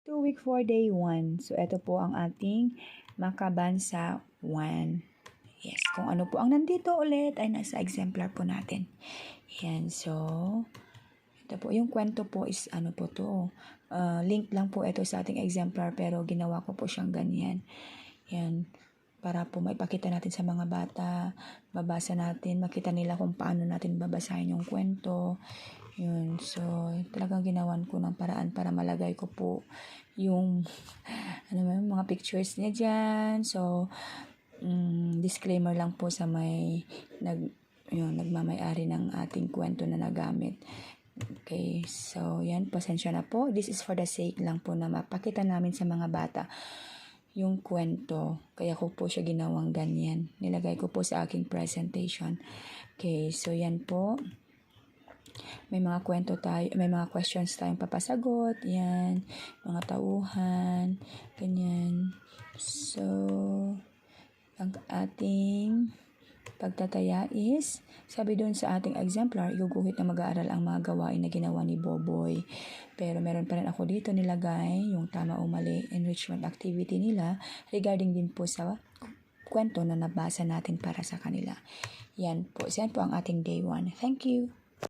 2 week for day 1. So, ito po ang ating Makabansa 1. Yes, kung ano po ang nandito ulit ay nasa exemplar po natin. Yan, so, ito po, yung kwento po is ano po to. Link lang po ito sa ating exemplar pero ginawa ko po siyang ganyan. Yan, para po maipakita natin sa mga bata, babasa natin, makita nila kung paano natin babasahin yung kwento. Yun, so talagang ginawan ko ng paraan para malagay ko po yung mga pictures niya dyan. So, disclaimer lang po sa may nagmamay-ari ng ating kwento na nagamit. Okay, so yan, pasensya na po. This is for the sake lang po na mapakita namin sa mga bata yung kwento. Kaya ko po siya ginawang ganyan. Nilagay ko po sa aking presentation. Okay, so yan po. May mga kwento tayo, may mga questions tayong papasagot. Yan, mga tauhan, ganyan. So, ang ating pagtataya is, sabi doon sa ating exemplar, iguguhit na mag-aaral ang mga gawain na ginawa ni Boboy. Pero meron pa rin ako dito nilagay yung tama o mali enrichment activity nila regarding din po sa kwento na nabasa natin para sa kanila. Yan po. Yan po ang ating day 1. Thank you.